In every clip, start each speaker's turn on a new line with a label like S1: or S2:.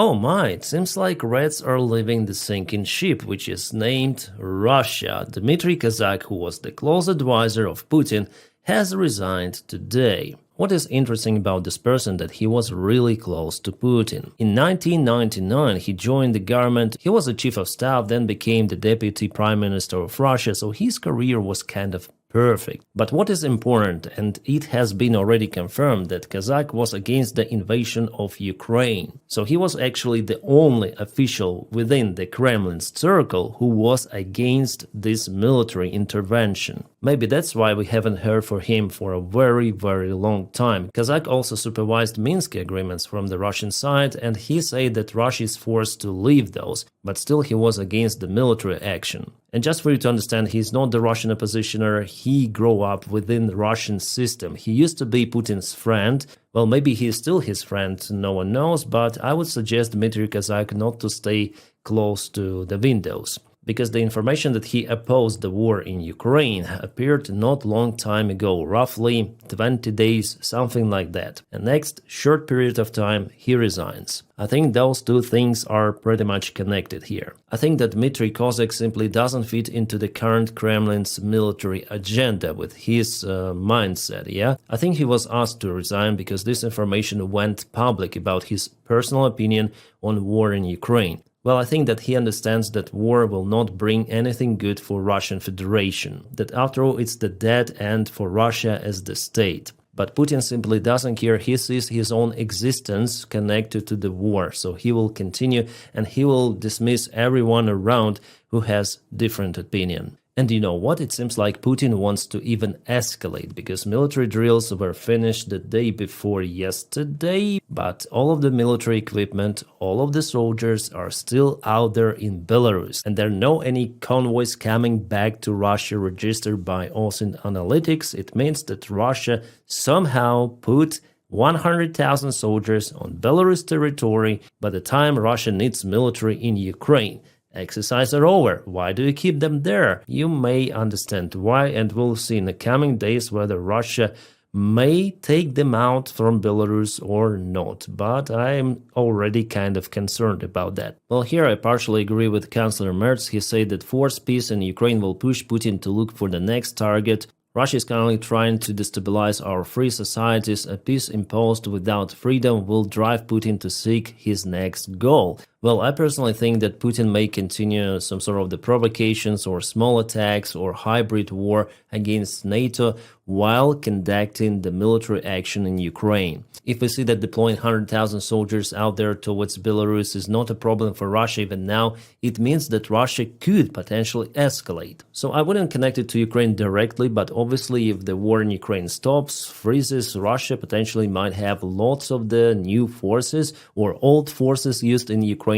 S1: Oh my, it seems like Reds are leaving the sinking ship, which is named Russia. Dmitry Kazak, who was the close advisor of Putin, has resigned today. What is interesting about this person that he was really close to Putin. In 1999, he joined the government, he was a chief of staff, then became the deputy prime minister of Russia, so his career was kind of perfect. But what is important, and it has been already confirmed, that Kazak was against the invasion of Ukraine. So he was actually the only official within the Kremlin's circle who was against this military intervention. Maybe that's why we haven't heard from him for a very, very long time. Kazak also supervised Minsk agreements from the Russian side, and he said that Russia is forced to leave those, but still he was against the military action. And just for you to understand, he's not the Russian oppositioner, he grew up within the Russian system. He used to be Putin's friend. Well, maybe he is still his friend, no one knows, but I would suggest Dmitry Kazak not to stay close to the windows, because the information that he opposed the war in Ukraine appeared not long time ago, roughly 20 days, something like that. And next short period of time, he resigns. I think those two things are pretty much connected here. I think that Dmitry Kazak simply doesn't fit into the current Kremlin's military agenda with his mindset, yeah? I think he was asked to resign because this information went public about his personal opinion on war in Ukraine. Well, I think that he understands that war will not bring anything good for Russian Federation, that after all it's the dead end for Russia as the state. But Putin simply doesn't care, he sees his own existence connected to the war, so he will continue and he will dismiss everyone around who has different opinion. And you know what? It seems like Putin wants to even escalate, because military drills were finished the day before yesterday, but all of the military equipment, all of the soldiers are still out there in Belarus, and there are no any convoys coming back to Russia registered by OSINT Analytics. It means that Russia somehow put 100,000 soldiers on Belarus territory by the time Russia needs military in Ukraine. Exercises are over. Why do you keep them there? You may understand why, and we'll see in the coming days whether Russia may take them out from Belarus or not, but I'm already kind of concerned about that. Well, here I partially agree with Chancellor Merz. He said that forced peace in Ukraine will push Putin to look for the next target. Russia is currently trying to destabilize our free societies. A peace imposed without freedom will drive Putin to seek his next goal. Well, I personally think that Putin may continue some sort of the provocations or small attacks or hybrid war against NATO while conducting the military action in Ukraine. If we see that deploying 100,000 soldiers out there towards Belarus is not a problem for Russia even now, it means that Russia could potentially escalate. So I wouldn't connect it to Ukraine directly, but obviously if the war in Ukraine stops, freezes, Russia potentially might have lots of the new forces or old forces used in Ukraine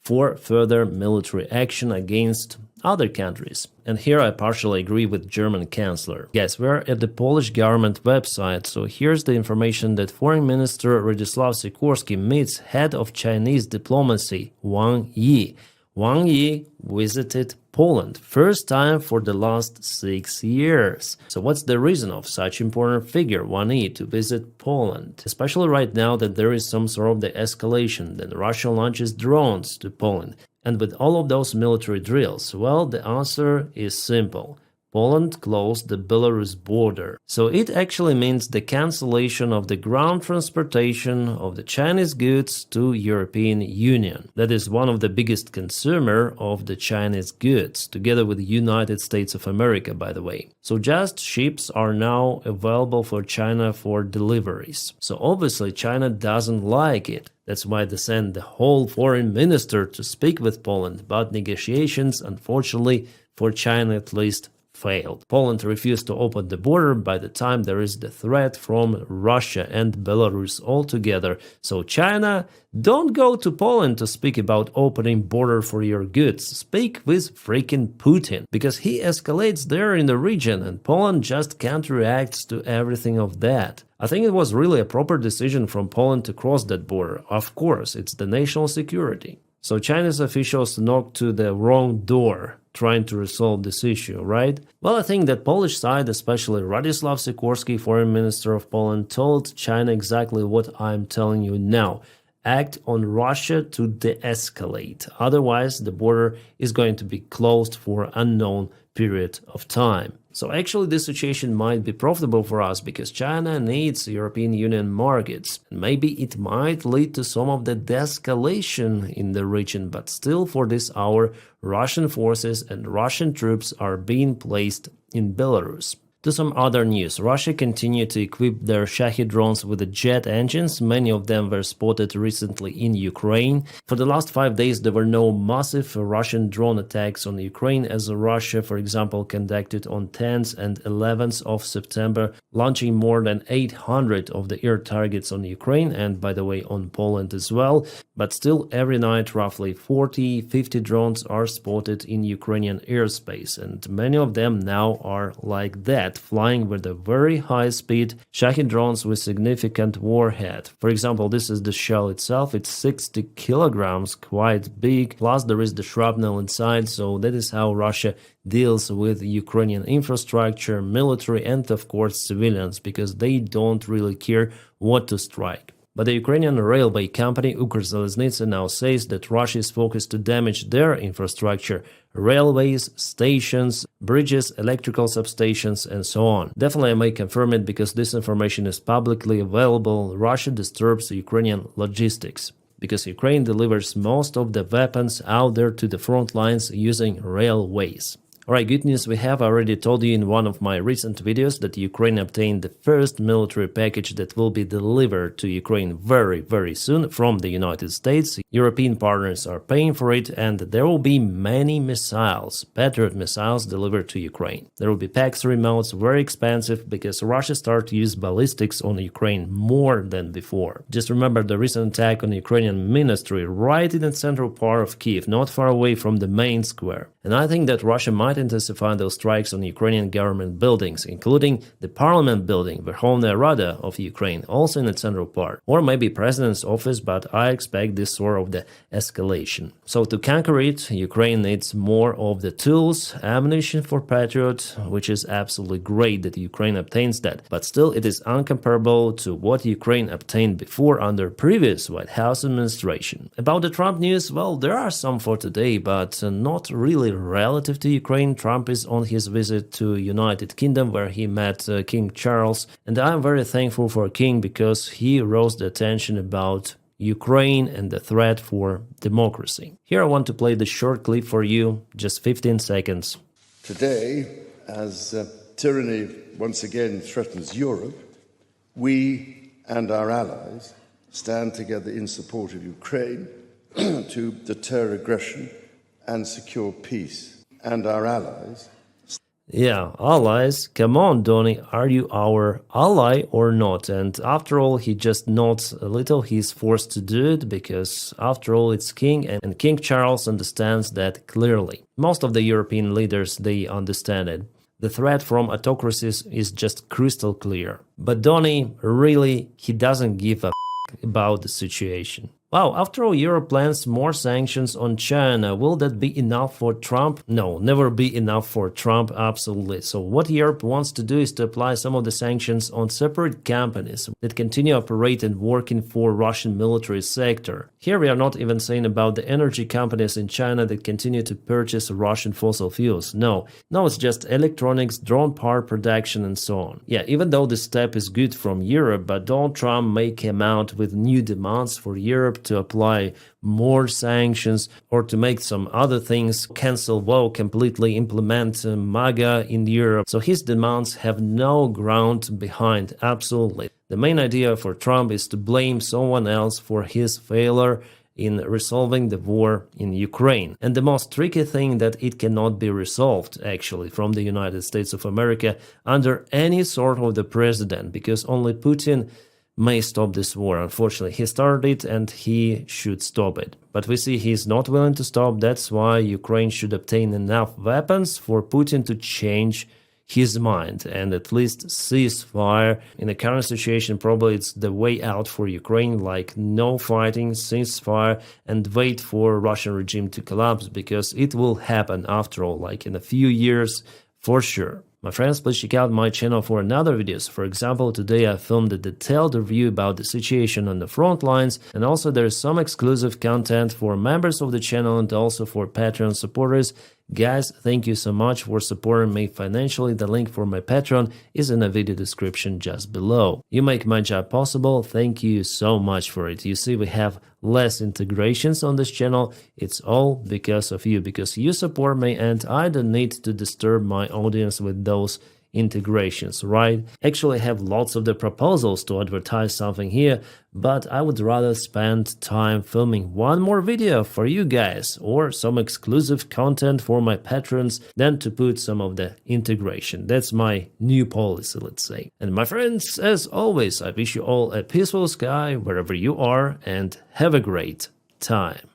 S1: for further military action against other countries. And here I partially agree with German Chancellor. Guys, we're at the Polish government website, so here's the information that Foreign Minister Radoslaw Sikorski meets head of Chinese diplomacy, Wang Yi. Wang Yi visited Poland, first time for the last 6 years. So what's the reason of such important figure, Wang Yi, to visit Poland? Especially right now that there is some sort of the escalation, that Russia launches drones to Poland. And with all of those military drills, well, the answer is simple. Poland closed the Belarus border. So it actually means the cancellation of the ground transportation of the Chinese goods to European Union. That is one of the biggest consumer of the Chinese goods, together with the United States of America, by the way. So just ships are now available for China for deliveries. So obviously China doesn't like it. That's why they sent the whole foreign minister to speak with Poland, but negotiations, unfortunately, for China at least, failed. Poland refused to open the border by the time there is the threat from Russia and Belarus altogether. So China, don't go to Poland to speak about opening border for your goods. Speak with freaking Putin, because he escalates there in the region and Poland just counteracts to everything of that. I think it was really a proper decision from Poland to cross that border. Of course, it's the national security. So Chinese officials knocked to the wrong door, trying to resolve this issue, right? Well, I think that Polish side, especially Radoslaw Sikorski, foreign minister of Poland, told China exactly what I'm telling you now. act on Russia to de-escalate. Otherwise, the border is going to be closed for an unknown period of time. So actually this situation might be profitable for us because China needs European Union markets. And maybe it might lead to some of the de-escalation in the region, but still for this hour, Russian forces and Russian troops are being placed in Belarus. To some other news, Russia continued to equip their Shahed drones with the jet engines. Many of them were spotted recently in Ukraine. For the last 5 days, there were no massive Russian drone attacks on Ukraine, as Russia, for example, conducted on 10th and 11th of September, launching more than 800 of the air targets on Ukraine and, by the way, on Poland as well. But still, every night, roughly 40-50 drones are spotted in Ukrainian airspace, and many of them now are like that, flying with a very high speed, Shahed drones with significant warhead. For example, this is the shell itself, it's 60 kilograms, quite big, plus there is the shrapnel inside, so that is how Russia deals with Ukrainian infrastructure, military, and of course civilians, because they don't really care what to strike. But the Ukrainian railway company Ukrzaliznytsia now says that Russia is focused to damage their infrastructure, railways, stations, bridges, electrical substations, and so on. Definitely I may confirm it because this information is publicly available. Russia disturbs Ukrainian logistics, because Ukraine delivers most of the weapons out there to the front lines using railways. Alright, good news, we have already told you in one of my recent videos that Ukraine obtained the first military package that will be delivered to Ukraine very soon from the United States. European partners are paying for it, and there will be many missiles, Patriot missiles delivered to Ukraine. There will be PAX remotes, very expensive, because Russia started to use ballistics on Ukraine more than before. Just remember the recent attack on the Ukrainian ministry right in the central part of Kiev, not far away from the main square. And I think that Russia might intensify those strikes on Ukrainian government buildings, including the parliament building, Verkhovная Rada of Ukraine, also in the central part, or maybe president's office, but I expect this sort of the escalation. So to conquer it, Ukraine needs more of the tools, ammunition for Patriot, which is absolutely great that Ukraine obtains that, but still it is uncomparable to what Ukraine obtained before under previous White House administration. About the Trump news, well, there are some for today, but not really relative to Ukraine. Trump is on his visit to United Kingdom, where he met King Charles, and I am very thankful for King because he rose the attention about Ukraine and the threat for democracy. Here I want to play the short clip for you, just 15 seconds.
S2: Today, as tyranny once again threatens Europe, we and our allies stand together in support of Ukraine to deter aggression and secure peace. And our allies.
S1: Yeah, allies. Come on, Donny, are you our ally or not? And after all, he just nods a little. He's forced to do it because, after all, it's King, and King Charles understands that clearly. Most of the European leaders, they understand it. The threat from autocracies is just crystal clear. But Donny, really, he doesn't give a about the situation. Wow, after all, Europe plans more sanctions on China. Will that be enough for Trump? No, never be enough for Trump, absolutely. So what Europe wants to do is to apply some of the sanctions on separate companies that continue operating working for Russian military sector. Here we are not even saying about the energy companies in China that continue to purchase Russian fossil fuels. No, it's just electronics, drone part production, and so on. Yeah, even though this step is good from Europe, but Donald Trump may come out with new demands for Europe to apply more sanctions or to make some other things, cancel completely implement MAGA in Europe. So his demands have no ground behind, absolutely. The main idea for Trump is to blame someone else for his failure in resolving the war in Ukraine. And the most tricky thing that it cannot be resolved, actually, from the United States of America under any sort of the president, because only Putin may stop this war. Unfortunately, he started it and he should stop it. But we see he's not willing to stop. That's why Ukraine should obtain enough weapons for Putin to change his mind and at least cease fire. In the current situation, probably it's the way out for Ukraine, like no fighting, cease fire, and wait for Russian regime to collapse, because it will happen after all, like in a few years, for sure. My friends, please check out my channel for another videos. For example, today I filmed a detailed review about the situation on the front lines, and also there's some exclusive content for members of the channel and also for Patreon supporters. Guys, thank you so much for supporting me financially. The link for my Patreon is in the video description just below. You make my job possible. Thank you so much for it. You see, we have less integrations on this channel. It's all because of you, because you support me and I don't need to disturb my audience with those integrations, right? Actually, I have lots of the proposals to advertise something here, but I would rather spend time filming one more video for you guys or some exclusive content for my patrons than to put some of the integration. That's my new policy, let's say. And my friends, as always, I wish you all a peaceful sky wherever you are and have a great time.